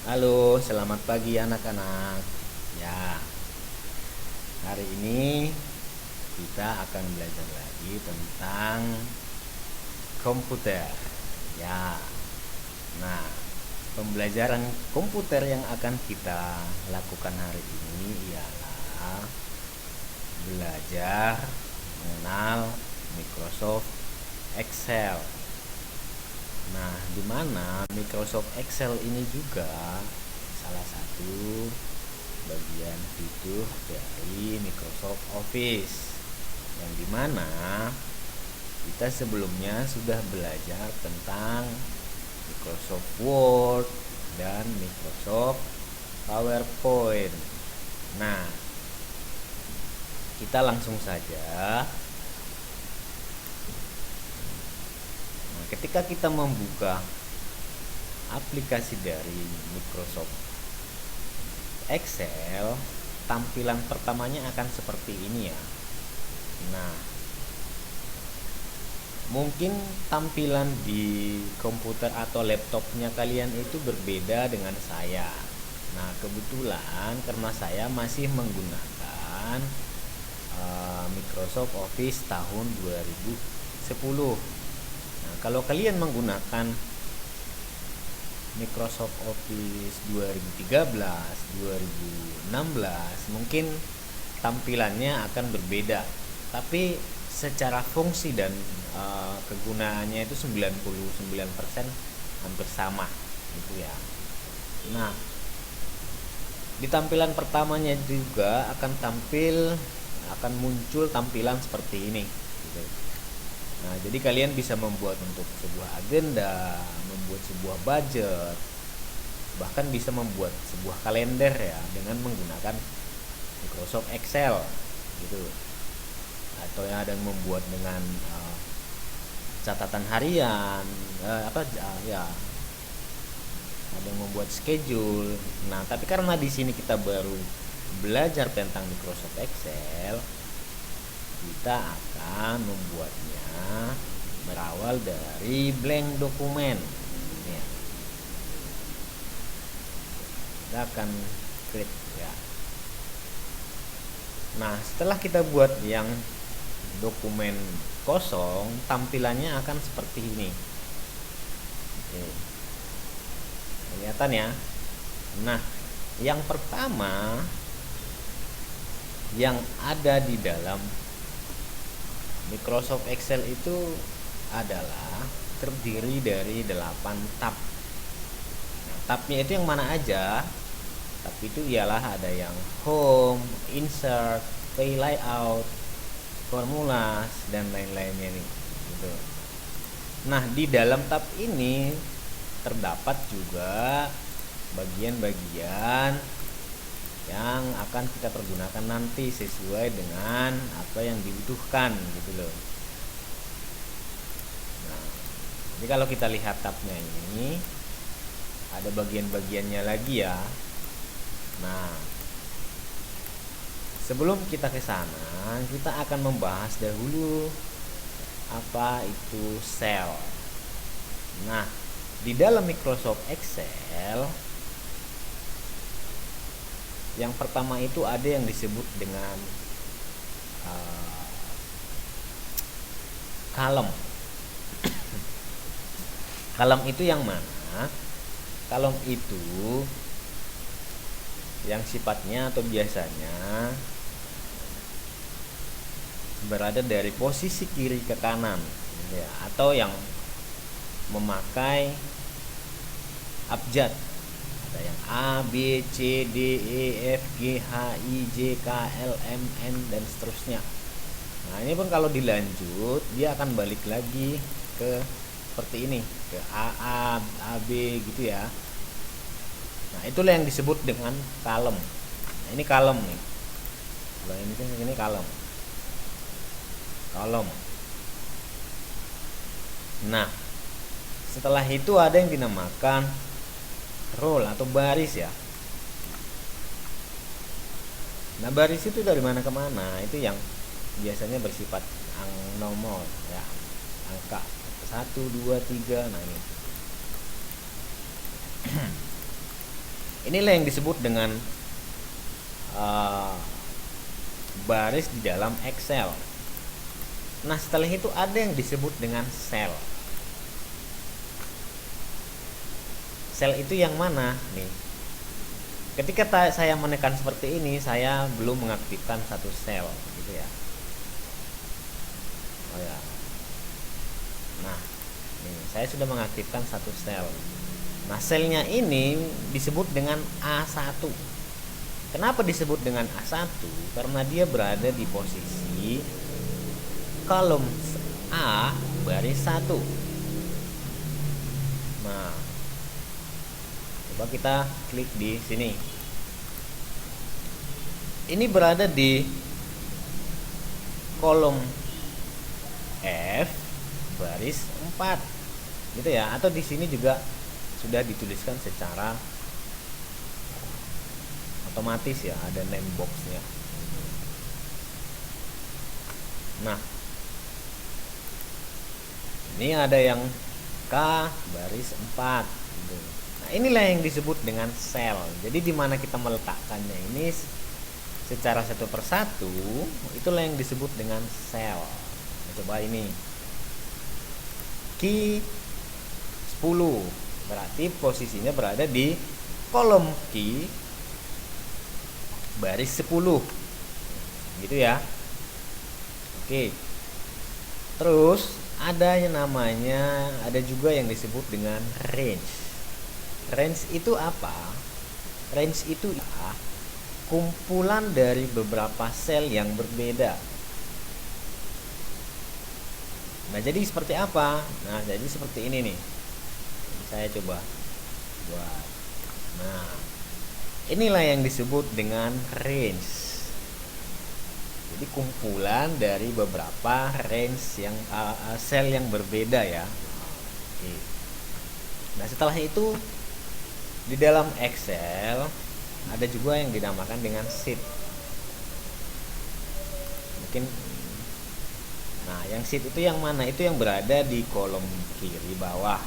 Halo, selamat pagi anak-anak. Ya, hari ini kita akan belajar lagi tentang komputer. Ya, nah, pembelajaran komputer yang akan kita lakukan hari ini ialah belajar mengenal Microsoft Excel. Nah, di mana Microsoft Excel ini juga salah satu bagian fitur dari Microsoft Office, yang dimana kita sebelumnya sudah belajar tentang Microsoft Word dan Microsoft PowerPoint. Nah, kita langsung saja. Nah, ketika kita membuka aplikasi dari Microsoft Excel, tampilan pertamanya akan seperti ini ya. Nah, mungkin tampilan di komputer atau laptopnya kalian itu berbeda dengan saya. Nah, kebetulan karena saya masih menggunakan Microsoft Office tahun 2010. Nah, kalau kalian menggunakan Microsoft Office 2013, 2016 mungkin tampilannya akan berbeda, tapi secara fungsi dan kegunaannya itu 99% hampir sama gitu ya. Nah, di tampilan pertamanya juga akan muncul tampilan seperti ini gitu. Nah, jadi kalian bisa membuat untuk sebuah agenda, membuat sebuah budget, bahkan bisa membuat sebuah kalender ya dengan menggunakan Microsoft Excel gitu. Atau yang ada yang membuat dengan catatan harian, ya, ada yang membuat schedule. Nah, tapi karena di sini kita baru belajar tentang Microsoft Excel, kita akan membuatnya berawal dari blank dokumen. Ya. Kita akan create ya. Nah, setelah kita buat yang dokumen kosong, tampilannya akan seperti ini. Oke. Kelihatan ya. Nah, yang pertama yang ada di dalam Microsoft Excel itu adalah terdiri dari 8 tab. Nah, tabnya itu yang mana aja? Tab itu ialah ada yang Home, Insert, Pay Layout, Formulas, dan lain-lainnya nih. Gitu. Nah, di dalam tab ini terdapat juga bagian-bagian yang akan kita pergunakan nanti sesuai dengan apa yang dibutuhkan gitu loh. Nah, jadi kalau kita lihat tabnya ini ada bagian-bagiannya lagi ya. Nah, sebelum kita ke sana, kita akan membahas dahulu apa itu Excel. Nah, di dalam Microsoft Excel yang pertama itu ada yang disebut dengan column. Column itu yang mana? Column itu yang sifatnya atau biasanya berada dari posisi kiri ke kanan ya, atau yang memakai abjad. Ada yang A, B, C, D, E, F, G, H, I, J, K, L, M, N, dan seterusnya. Nah, ini pun kalau dilanjut dia akan balik lagi ke seperti ini, ke A, B gitu ya. Nah, itulah yang disebut dengan column. Nah, ini column nih. Kalau ini column. Column. Nah, setelah itu ada yang dinamakan row atau baris ya. Nah, baris itu dari mana ke mana? Itu yang biasanya bersifat nomor ya, angka 1, 2, 3. Nah, ini Inilah yang disebut dengan baris di dalam Excel. Nah, setelah itu ada yang disebut dengan sel. Sel itu yang mana? Nih. Ketika saya menekan seperti ini, saya belum mengaktifkan satu sel, gitu ya. Oh ya. Nah, nih, saya sudah mengaktifkan satu sel. Nah, selnya ini disebut dengan A1. Kenapa disebut dengan A1? Karena dia berada di posisi kolom A baris 1. Nah, coba kita klik di sini. Ini berada di kolom F baris 4. Gitu ya, atau di sini juga sudah dituliskan secara otomatis ya, ada name boxnya. Nah, ini ada yang K baris 4 gitu. Nah, inilah yang disebut dengan sel. Jadi di mana kita meletakkannya ini secara satu persatu, itulah yang disebut dengan sel. Nah, coba ini Q 10, berarti posisinya berada di kolom Q baris 10. Gitu ya. Oke. Terus ada yang namanya, ada juga yang disebut dengan range. Range itu apa? Range itu kumpulan dari beberapa sel yang berbeda. Nah, jadi seperti apa? Nah, jadi seperti ini nih. Saya coba buat. Nah, inilah yang disebut dengan range. Jadi kumpulan dari beberapa range yang sel yang berbeda ya. Oke. Nah, setelah itu di dalam Excel ada juga yang dinamakan dengan sheet. Mungkin, nah, yang sheet itu yang mana? Itu yang berada di kolom kiri bawah.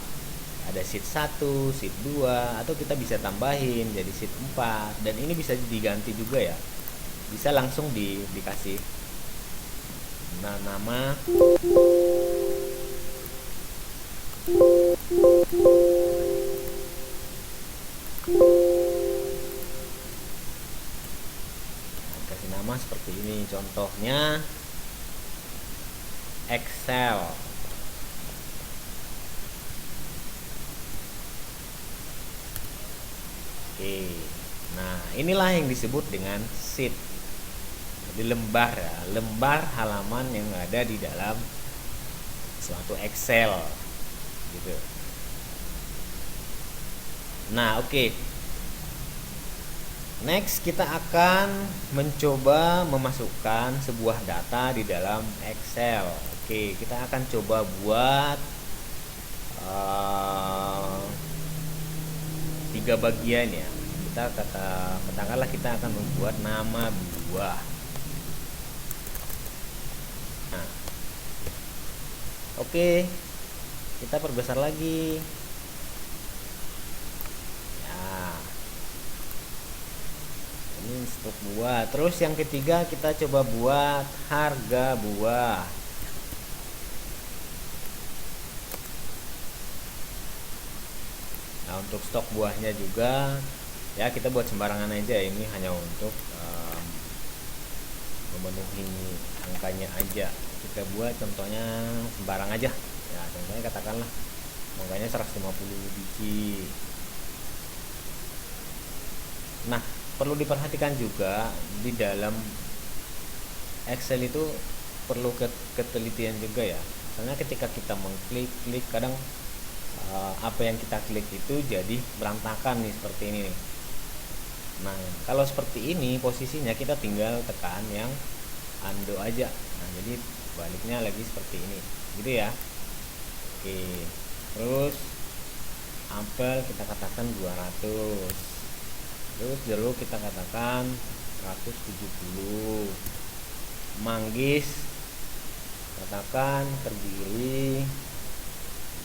Ada sheet 1, sheet 2, atau kita bisa tambahin jadi sheet 4, dan ini bisa diganti juga ya. Bisa langsung dikasih nama kasih nama seperti ini, contohnya Excel. Oke. Nah, inilah yang disebut dengan sheet. Di lembar ya, lembar halaman yang ada di dalam suatu Excel gitu. Nah, oke. Next kita akan mencoba memasukkan sebuah data di dalam Excel. Oke, kita akan coba buat 3 bagian ya. Katakanlah kita akan membuat nama buah. Nah, oke, kita perbesar lagi ya. Ini stok buah. Terus yang ketiga kita coba buat harga buah. Nah, untuk stok buahnya juga ya kita buat sembarangan aja, ini hanya untuk memenuhi angkanya aja. Kita buat contohnya sembarang aja ya, contohnya katakanlah angkanya 150 biji. Nah, perlu diperhatikan juga di dalam Excel itu perlu ketelitian juga ya, karena ketika kita mengklik kadang apa yang kita klik itu jadi berantakan nih, seperti ini nih. Nah, kalau seperti ini posisinya kita tinggal tekan yang undo aja. Nah, jadi baliknya lagi seperti ini, gitu ya. Oke. Terus apel kita katakan 200. Terus jeruk kita katakan 170. Manggis katakan terdiri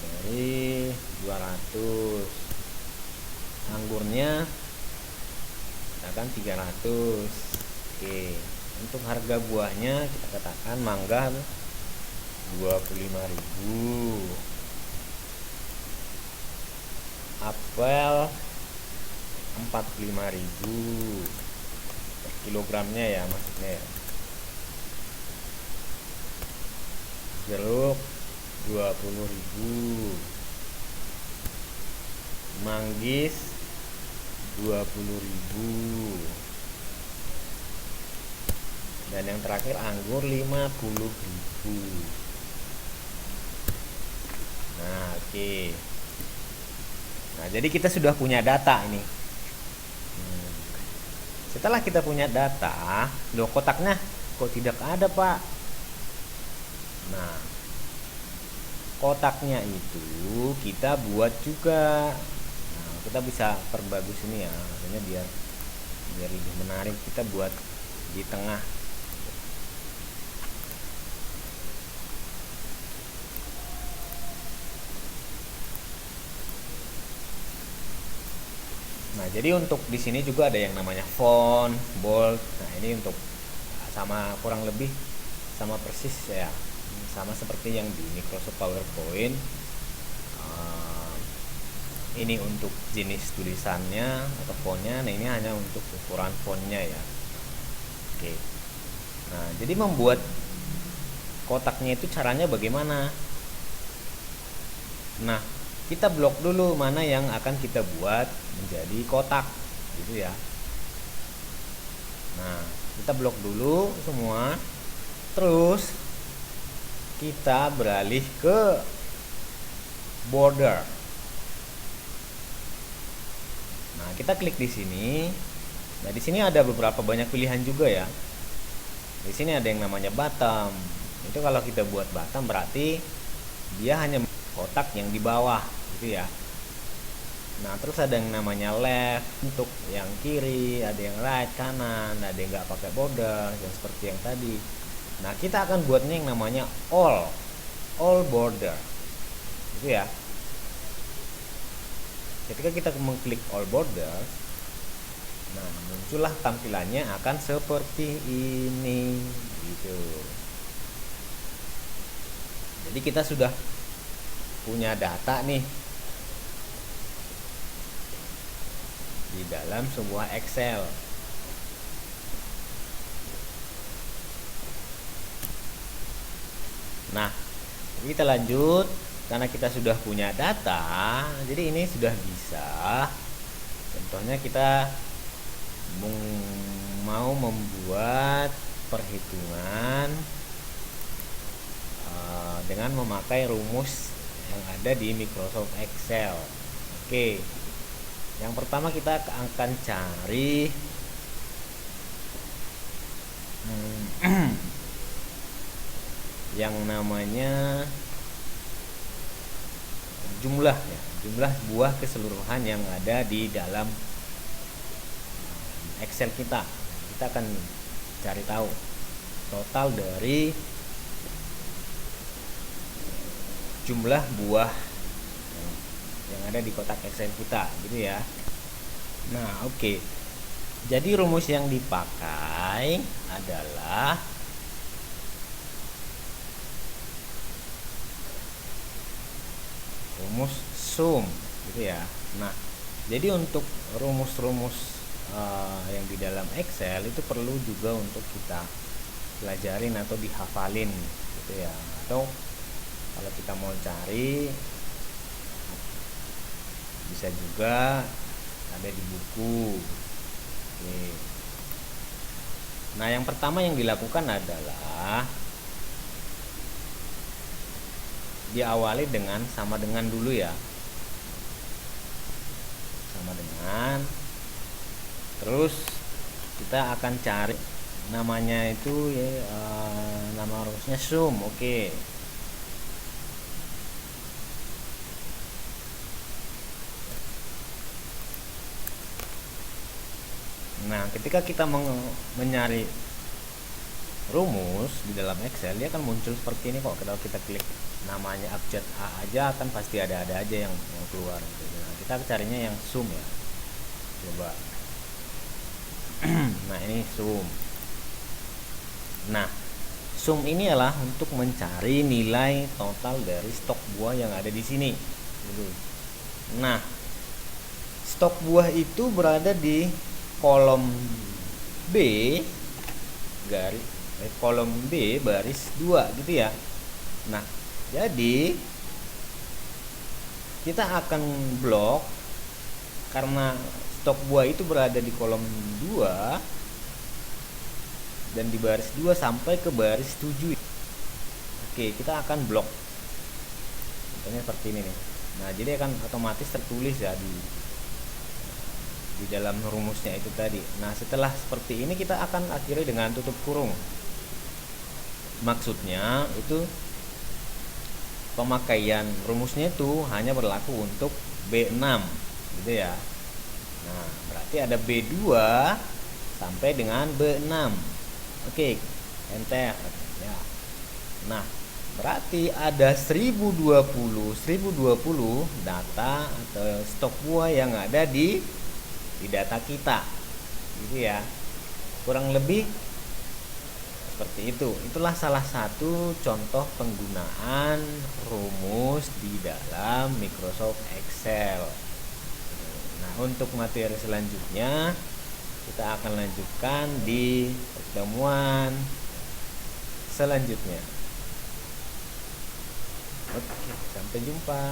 dari 200. Anggurnya kan 300. Oke, untuk harga buahnya kita katakan mangga 25.000, apel 45.000 per kilogramnya ya, maksudnya ya. Jeruk 20.000, manggis 20.000, dan yang terakhir anggur 50.000. Nah, oke. Nah, jadi kita sudah punya data ini. Setelah kita punya data, loh kotaknya kok tidak ada, Pak? Nah, kotaknya itu kita buat juga. Nah, kita bisa perbagus ini ya, maksudnya biar lebih menarik, kita buat di tengah. Nah, jadi untuk di sini juga ada yang namanya font, bold. Nah, ini untuk sama kurang lebih sama persis ya, sama seperti yang di Microsoft PowerPoint. Ini untuk jenis tulisannya atau fontnya. Nah, ini hanya untuk ukuran fontnya ya. Oke. Nah, jadi membuat kotaknya itu caranya bagaimana? Nah, kita blok dulu mana yang akan kita buat menjadi kotak gitu ya. Nah, kita blok dulu semua, terus kita beralih ke border. Nah, kita klik di sini. Nah, di sini ada beberapa banyak pilihan juga ya. Di sini ada yang namanya bottom. Itu kalau kita buat bottom berarti dia hanya kotak yang di bawah gitu ya. Nah, terus ada yang namanya left untuk yang kiri, ada yang right kanan, ada yang nggak pakai border yang seperti yang tadi. Nah, kita akan buatnya yang namanya all border gitu ya. Ketika kita mengklik all border, nah muncullah tampilannya akan seperti ini gitu. Jadi kita sudah punya data nih di dalam sebuah Excel. Nah, kita lanjut. Karena kita sudah punya data, jadi ini sudah bisa. Contohnya kita mau membuat perhitungan dengan memakai rumus yang ada di Microsoft Excel. Oke, yang pertama kita akan cari yang namanya jumlah ya, jumlah buah keseluruhan yang ada di dalam Excel kita. Kita akan cari tahu total dari jumlah buah yang ada di kotak Excel kita gitu ya. Nah, oke. Jadi rumus yang dipakai adalah rumus sum gitu ya. Nah, jadi untuk rumus-rumus yang di dalam Excel itu perlu juga untuk kita pelajarin atau dihafalin gitu ya. Atau kalau kita mau cari bisa juga ada di buku. Oke. Nah, yang pertama yang dilakukan adalah diawali dengan sama dengan dulu ya, sama dengan, terus kita akan cari namanya itu ya, nama rumusnya sum. Oke. Nah, ketika kita mencari rumus di dalam Excel, dia akan muncul seperti ini kok. Kalau kita klik namanya abjad A aja kan pasti ada aja yang keluar gitu. Nah, kita carinya yang sum ya. Coba. Nah, ini sum. Nah, sum ini adalah untuk mencari nilai total dari stok buah yang ada di sini. Nah, stok buah itu berada di kolom B kolom B baris 2 gitu ya. Nah, jadi kita akan blok karena stok buah itu berada di kolom 2 dan di baris 2 sampai ke baris 7. Oke, kita akan blok. Contohnya seperti ini nih. Nah, jadi akan otomatis tertulis ya di dalam rumusnya itu tadi. Nah, setelah seperti ini kita akan akhiri dengan tutup kurung. Maksudnya itu pemakaian rumusnya itu hanya berlaku untuk B6 gitu ya. Nah, berarti ada B2 sampai dengan B6. Oke, enter ya. Nah, berarti ada 1020 data atau stok buah yang ada di data kita gitu ya, kurang lebih seperti itu. Itulah salah satu contoh penggunaan rumus di dalam Microsoft Excel. Nah, untuk materi selanjutnya kita akan lanjutkan di pertemuan selanjutnya. Oke, sampai jumpa.